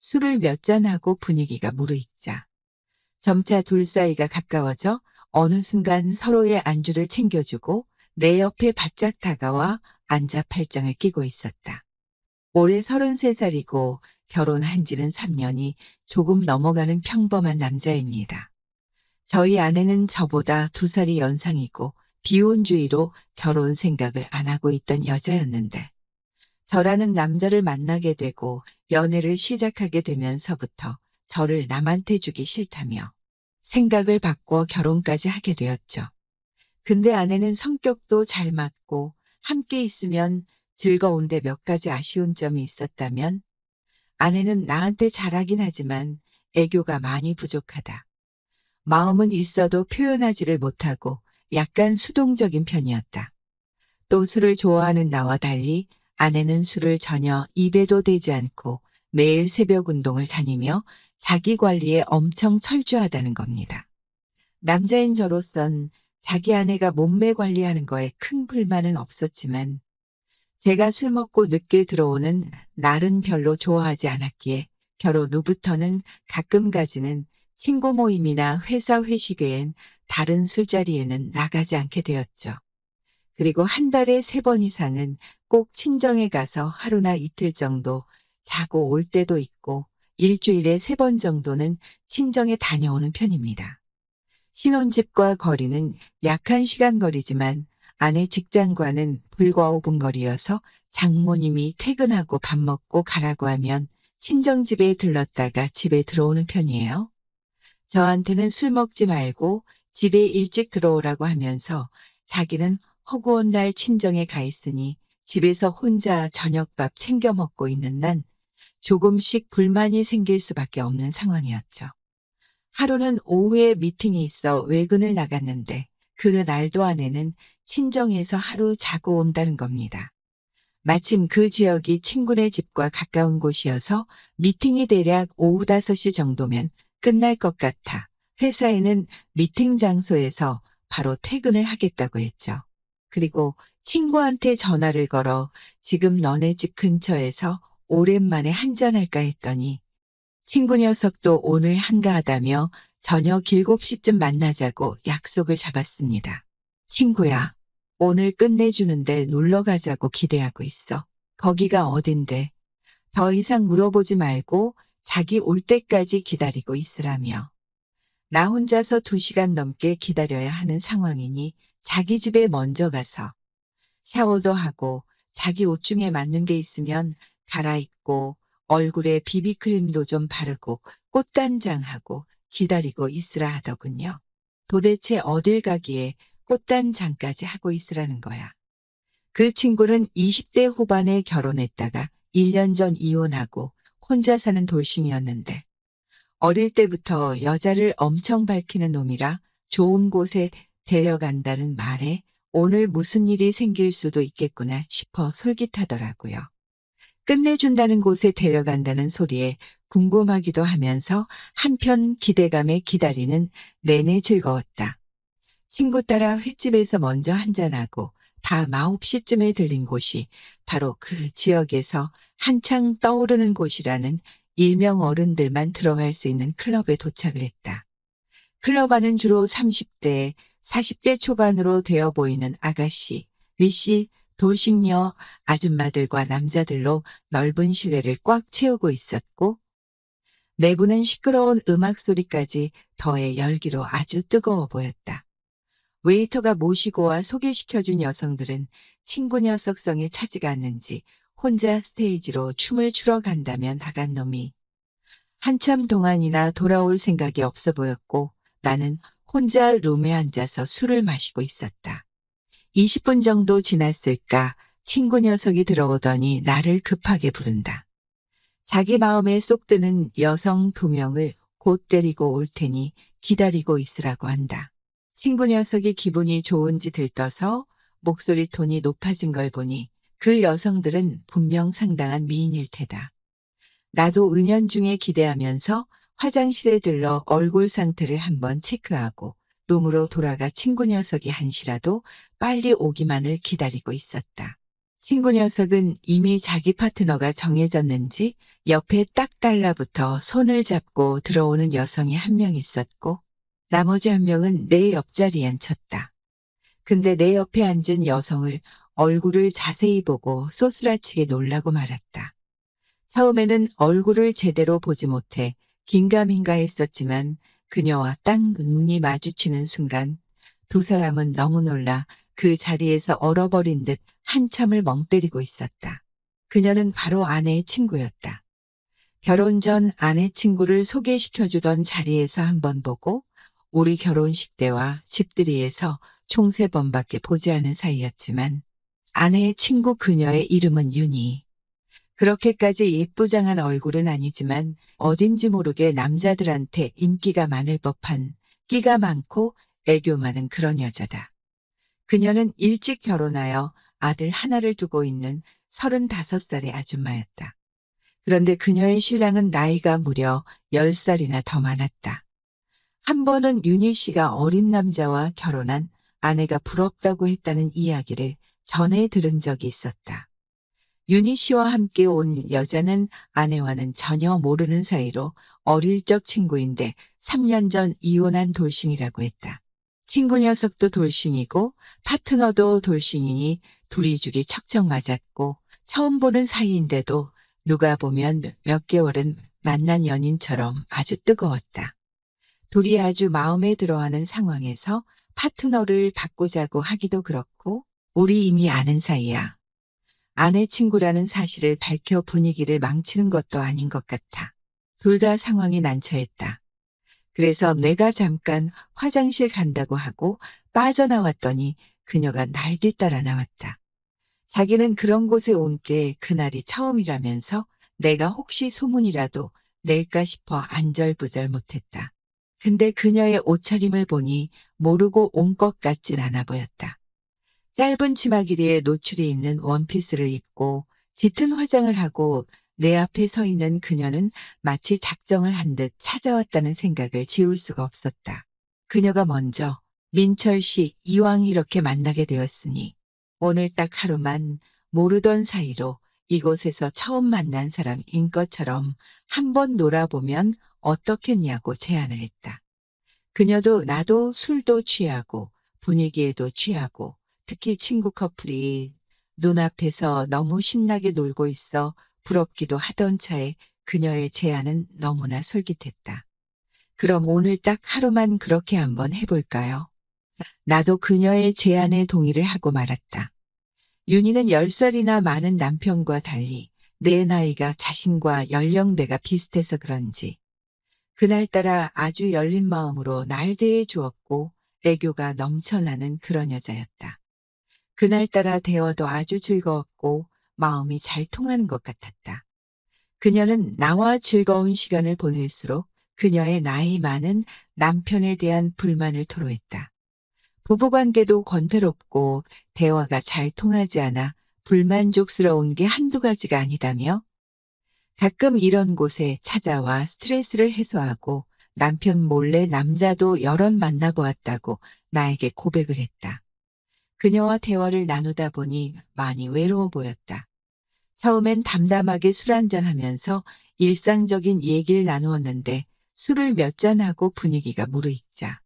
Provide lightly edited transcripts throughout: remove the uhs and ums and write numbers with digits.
술을 몇 잔하고 분위기가 무르익자 점차 둘 사이가 가까워져 어느 순간 서로의 안주를 챙겨주고 내 옆에 바짝 다가와 앉아 팔짱을 끼고 있었다. 올해 33살이고 결혼한 지는 3년이 조금 넘어가는 평범한 남자입니다. 저희 아내는 저보다 2살이 연상이고 비혼주의로 결혼 생각을 안 하고 있던 여자였는데 저라는 남자를 만나게 되고 연애를 시작하게 되면서부터 저를 남한테 주기 싫다며 생각을 바꿔 결혼까지 하게 되었죠. 근데 아내는 성격도 잘 맞고 함께 있으면 즐거운데 몇 가지 아쉬운 점이 있었다면 아내는 나한테 잘하긴 하지만 애교가 많이 부족하다. 마음은 있어도 표현하지를 못하고 약간 수동적인 편이었다. 또 술을 좋아하는 나와 달리 아내는 술을 전혀 입에도 대지 않고 매일 새벽 운동을 다니며 자기 관리에 엄청 철저하다는 겁니다. 남자인 저로선 자기 아내가 몸매 관리하는 거에 큰 불만은 없었지만 제가 술 먹고 늦게 들어오는 날은 별로 좋아하지 않았기에 결혼 후부터는 가끔 가지는 친구 모임이나 회사 회식 외엔 다른 술자리에는 나가지 않게 되었죠. 그리고 한 달에 3번 이상은 꼭 친정에 가서 하루나 이틀 정도 자고 올 때도 있고 일주일에 3번 정도는 친정에 다녀오는 편입니다. 신혼집과 거리는 약 1시간 거리지만 아내 직장과는 불과 5분 거리여서 장모님이 퇴근하고 밥 먹고 가라고 하면 친정집에 들렀다가 집에 들어오는 편이에요. 저한테는 술 먹지 말고 집에 일찍 들어오라고 하면서 자기는 허구한 날 친정에 가 있으니 집에서 혼자 저녁밥 챙겨 먹고 있는 난 조금씩 불만이 생길 수밖에 없는 상황이었죠. 하루는 오후에 미팅이 있어 외근을 나갔는데 그 날도 아내는 친정에서 하루 자고 온다는 겁니다. 마침 그 지역이 친구네 집과 가까운 곳이어서 미팅이 대략 오후 5시 정도면 끝날 것 같아 회사에는 미팅 장소에서 바로 퇴근을 하겠다고 했죠. 그리고 친구한테 전화를 걸어 지금 너네 집 근처에서 오랜만에 한잔할까 했더니 친구 녀석도 오늘 한가하다며 저녁 7시쯤 만나자고 약속을 잡았습니다. 친구야, 오늘 끝내주는데 놀러 가자고 기대하고 있어. 거기가 어딘데? 더 이상 물어보지 말고 자기 올 때까지 기다리고 있으라며. 나 혼자서 2시간 넘게 기다려야 하는 상황이니 자기 집에 먼저 가서 샤워도 하고 자기 옷 중에 맞는 게 있으면 갈아입고 얼굴에 비비크림도 좀 바르고 꽃단장하고 기다리고 있으라 하더군요. 도대체 어딜 가기에 꽃단장까지 하고 있으라는 거야. 그 친구는 20대 후반에 결혼했다가 1년 전 이혼하고 혼자 사는 돌싱이었는데 어릴 때부터 여자를 엄청 밝히는 놈이라 좋은 곳에 데려간다는 말에 오늘 무슨 일이 생길 수도 있겠구나 싶어 솔깃하더라고요. 끝내준다는 곳에 데려간다는 소리에 궁금하기도 하면서 한편 기대감에 기다리는 내내 즐거웠다. 친구 따라 횟집에서 먼저 한잔하고 밤 9시쯤에 들린 곳이 바로 그 지역에서 한창 떠오르는 곳이라는 일명 어른들만 들어갈 수 있는 클럽에 도착을 했다. 클럽 안은 주로 30대, 40대 초반으로 되어 보이는 아가씨, 위씨, 돌싱녀, 아줌마들과 남자들로 넓은 실내를 꽉 채우고 있었고 내부는 시끄러운 음악 소리까지 더해 열기로 아주 뜨거워 보였다. 웨이터가 모시고 와 소개시켜준 여성들은 친구 녀석성에 차지가 않는지 혼자 스테이지로 춤을 추러 간다며 나간 놈이 한참 동안이나 돌아올 생각이 없어 보였고 나는 혼자 룸에 앉아서 술을 마시고 있었다. 20분 정도 지났을까 친구 녀석이 들어오더니 나를 급하게 부른다. 자기 마음에 쏙 드는 여성 2명을 곧 데리고 올 테니 기다리고 있으라고 한다. 친구 녀석이 기분이 좋은지 들떠서 목소리 톤이 높아진 걸 보니 그 여성들은 분명 상당한 미인일 테다. 나도 은연중에 기대하면서 화장실에 들러 얼굴 상태를 한번 체크하고 룸으로 돌아가 친구 녀석이 한시라도 빨리 오기만을 기다리고 있었다. 친구 녀석은 이미 자기 파트너가 정해졌는지 옆에 딱 달라붙어 손을 잡고 들어오는 여성이 한 명 있었고 나머지 한 명은 내 옆자리에 앉혔다. 근데 내 옆에 앉은 여성을 얼굴을 자세히 보고 쏘스라치게 놀라고 말았다. 처음에는 얼굴을 제대로 보지 못해 긴가민가 했었지만 그녀와 딱 눈이 마주치는 순간 두 사람은 너무 놀라 그 자리에서 얼어버린 듯 한참을 멍 때리고 있었다. 그녀는 바로 아내의 친구였다. 결혼 전 아내 친구를 소개시켜주던 자리에서 한번 보고 우리 결혼식 때와 집들이에서 총 3번밖에 보지 않은 사이였지만 아내의 친구 그녀의 이름은 윤희. 그렇게까지 예쁘장한 얼굴은 아니지만 어딘지 모르게 남자들한테 인기가 많을 법한 끼가 많고 애교 많은 그런 여자다. 그녀는 일찍 결혼하여 아들 하나를 두고 있는 35살의 아줌마였다. 그런데 그녀의 신랑은 나이가 무려 10살이나 더 많았다. 한 번은 윤희 씨가 어린 남자와 결혼한 아내가 부럽다고 했다는 이야기를 전에 들은 적이 있었다. 윤희 씨와 함께 온 여자는 아내와는 전혀 모르는 사이로 어릴 적 친구인데 3년 전 이혼한 돌싱이라고 했다. 친구 녀석도 돌싱이고 파트너도 돌싱이니 둘이 죽이 척척 맞았고 처음 보는 사이인데도 누가 보면 몇 개월은 만난 연인처럼 아주 뜨거웠다. 둘이 아주 마음에 들어하는 상황에서 파트너를 바꾸자고 하기도 그렇고 우리 이미 아는 사이야. 아내 친구라는 사실을 밝혀 분위기를 망치는 것도 아닌 것 같아. 둘 다 상황이 난처했다. 그래서 내가 잠깐 화장실 간다고 하고 빠져나왔더니 그녀가 날 뒤따라 나왔다. 자기는 그런 곳에 온 게 그날이 처음이라면서 내가 혹시 소문이라도 낼까 싶어 안절부절 못했다. 근데 그녀의 옷차림을 보니 모르고 온 것 같진 않아 보였다. 짧은 치마 길이에 노출이 있는 원피스를 입고 짙은 화장을 하고 내 앞에 서 있는 그녀는 마치 작정을 한 듯 찾아왔다는 생각을 지울 수가 없었다. 그녀가 먼저 민철 씨 이왕 이렇게 만나게 되었으니 오늘 딱 하루만 모르던 사이로 이곳에서 처음 만난 사람인 것처럼 한번 놀아보면 어떻겠냐고 제안을 했다. 그녀도 나도 술도 취하고 분위기에도 취하고 특히 친구 커플이 눈앞에서 너무 신나게 놀고 있어 부럽기도 하던 차에 그녀의 제안은 너무나 솔깃했다. 그럼 오늘 딱 하루만 그렇게 한번 해볼까요? 나도 그녀의 제안에 동의를 하고 말았다. 윤희는 10살이나 많은 남편과 달리 내 나이가 자신과 연령대가 비슷해서 그런지 그날따라 아주 열린 마음으로 날 대해 주었고 애교가 넘쳐나는 그런 여자였다. 그날따라 대화도 아주 즐거웠고 마음이 잘 통하는 것 같았다. 그녀는 나와 즐거운 시간을 보낼수록 그녀의 나이 많은 남편에 대한 불만을 토로했다. 부부관계도 권태롭고 대화가 잘 통하지 않아 불만족스러운 게 한두 가지가 아니다며 가끔 이런 곳에 찾아와 스트레스를 해소하고 남편 몰래 남자도 여럿 만나보았다고 나에게 고백을 했다. 그녀와 대화를 나누다 보니 많이 외로워 보였다. 처음엔 담담하게 술 한잔하면서 일상적인 얘기를 나누었는데 술을 몇 잔하고 분위기가 무르익자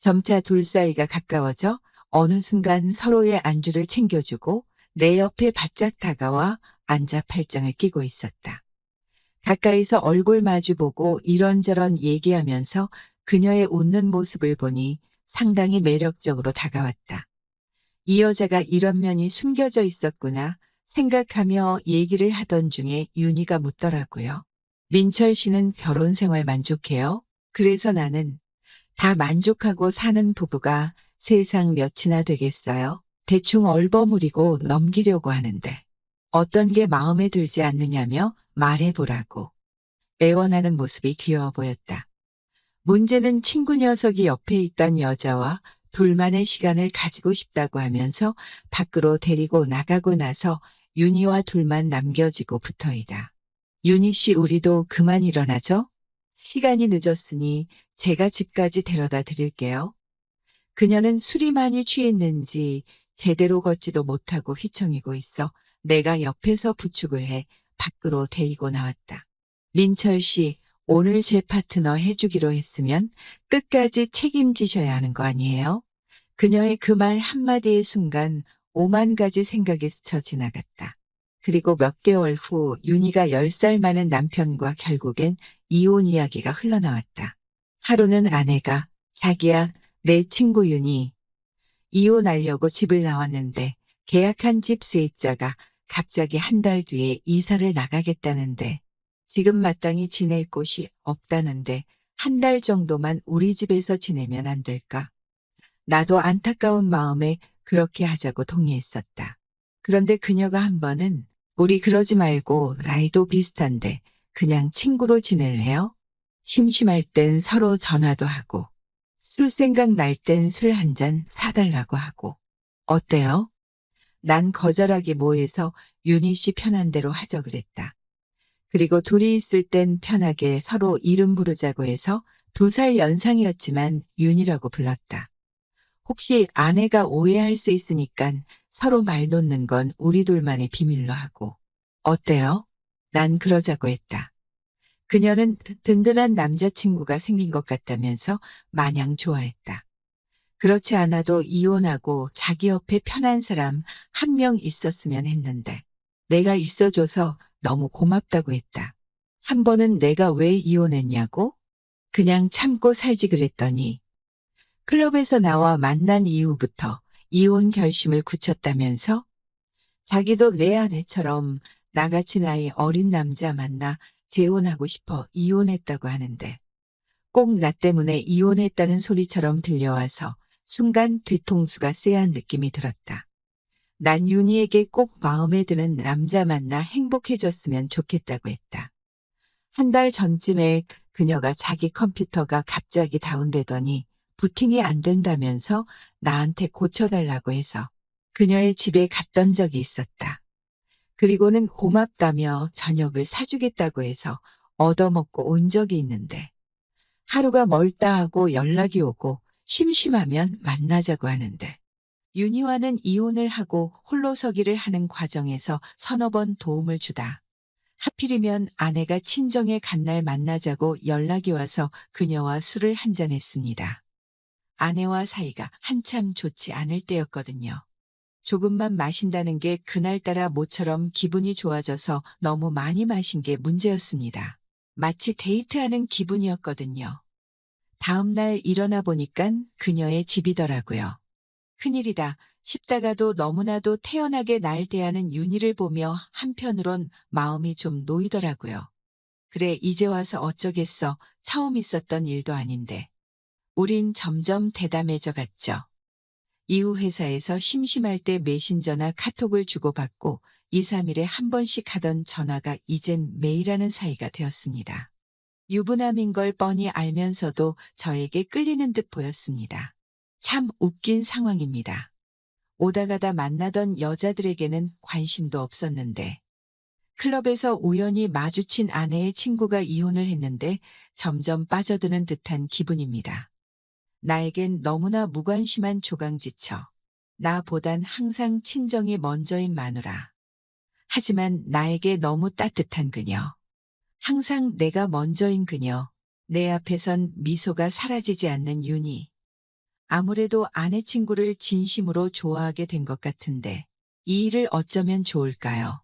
점차 둘 사이가 가까워져 어느 순간 서로의 안주를 챙겨주고 내 옆에 바짝 다가와 앉아 팔짱을 끼고 있었다. 가까이서 얼굴 마주보고 이런저런 얘기하면서 그녀의 웃는 모습을 보니 상당히 매력적으로 다가왔다. 이 여자가 이런 면이 숨겨져 있었구나 생각하며 얘기를 하던 중에 윤희가 묻더라고요. 민철 씨는 결혼 생활 만족해요? 그래서 나는 다 만족하고 사는 부부가 세상 몇이나 되겠어요? 대충 얼버무리고 넘기려고 하는데 어떤 게 마음에 들지 않느냐며 말해보라고. 애원하는 모습이 귀여워 보였다. 문제는 친구 녀석이 옆에 있던 여자와 둘만의 시간을 가지고 싶다고 하면서 밖으로 데리고 나가고 나서 윤희와 둘만 남겨지고 붙어이다. 윤희 씨 우리도 그만 일어나죠? 시간이 늦었으니 제가 집까지 데려다 드릴게요. 그녀는 술이 많이 취했는지 제대로 걷지도 못하고 휘청이고 있어 내가 옆에서 부축을 해 밖으로 데리고 나왔다. 민철 씨, 오늘 제 파트너 해주기로 했으면 끝까지 책임지셔야 하는 거 아니에요? 그녀의 그 말 한마디의 순간 5만 가지 생각이 스쳐 지나갔다. 그리고 몇 개월 후 윤희가 10살 많은 남편과 결국엔 이혼 이야기가 흘러나왔다. 하루는 아내가 자기야, 내 친구 윤희 이혼하려고 집을 나왔는데 계약한 집 세입자가 갑자기 한 달 뒤에 이사를 나가겠다는데 지금 마땅히 지낼 곳이 없다는데 한 달 정도만 우리 집에서 지내면 안 될까? 나도 안타까운 마음에 그렇게 하자고 동의했었다. 그런데 그녀가 한 번은 우리 그러지 말고 나이도 비슷한데 그냥 친구로 지낼래요? 심심할 땐 서로 전화도 하고 술 생각 날 땐 술 한 잔 사달라고 하고 어때요? 난 거절하기 뭐해서 윤희 씨 편한 대로 하자 그랬다. 그리고 둘이 있을 땐 편하게 서로 이름 부르자고 해서 2살 연상이었지만 윤희라고 불렀다. 혹시 아내가 오해할 수 있으니깐 서로 말 놓는 건 우리 둘만의 비밀로 하고. 어때요? 난 그러자고 했다. 그녀는 든든한 남자친구가 생긴 것 같다면서 마냥 좋아했다. 그렇지 않아도 이혼하고 자기 옆에 편한 사람 한 명 있었으면 했는데 내가 있어줘서 너무 고맙다고 했다. 한 번은 내가 왜 이혼했냐고? 그냥 참고 살지 그랬더니 클럽에서 나와 만난 이후부터 이혼 결심을 굳혔다면서 자기도 내 아내처럼 나같이 나이 어린 남자 만나 재혼하고 싶어 이혼했다고 하는데 꼭 나 때문에 이혼했다는 소리처럼 들려와서 순간 뒤통수가 쎄한 느낌이 들었다. 난 윤희에게 꼭 마음에 드는 남자 만나 행복해졌으면 좋겠다고 했다. 한 달 전쯤에 그녀가 자기 컴퓨터가 갑자기 다운되더니 부팅이 안 된다면서 나한테 고쳐달라고 해서 그녀의 집에 갔던 적이 있었다. 그리고는 고맙다며 저녁을 사주겠다고 해서 얻어먹고 온 적이 있는데 하루가 멀다 하고 연락이 오고 심심하면 만나자고 하는데 윤희와는 이혼을 하고 홀로서기를 하는 과정에서 서너 번 도움을 주다. 하필이면 아내가 친정에 간 날 만나자고 연락이 와서 그녀와 술을 한잔했습니다. 아내와 사이가 한참 좋지 않을 때였거든요. 조금만 마신다는 게 그날따라 모처럼 기분이 좋아져서 너무 많이 마신 게 문제였습니다. 마치 데이트하는 기분이었거든요. 다음 날 일어나 보니깐 그녀의 집이더라고요. 큰일이다 싶다가도 너무나도 태연하게 날 대하는 윤희를 보며 한편으론 마음이 좀 놓이더라고요. 그래, 이제 와서 어쩌겠어. 처음 있었던 일도 아닌데. 우린 점점 대담해져 갔죠. 이후 회사에서 심심할 때 메신저나 카톡을 주고받고 2, 3일에 한 번씩 하던 전화가 이젠 매일 하는 사이가 되었습니다. 유부남인 걸 뻔히 알면서도 저에게 끌리는 듯 보였습니다. 참 웃긴 상황입니다. 오다 가다 만나던 여자들에게는 관심도 없었는데 클럽에서 우연히 마주친 아내의 친구가 이혼을 했는데 점점 빠져드는 듯한 기분입니다. 나에겐 너무나 무관심한 조강지처. 나보단 항상 친정이 먼저인 마누라. 하지만 나에게 너무 따뜻한 그녀. 항상 내가 먼저인 그녀. 내 앞에선 미소가 사라지지 않는 윤희. 아무래도 아내 친구를 진심으로 좋아하게 된 것 같은데 이 일을 어쩌면 좋을까요?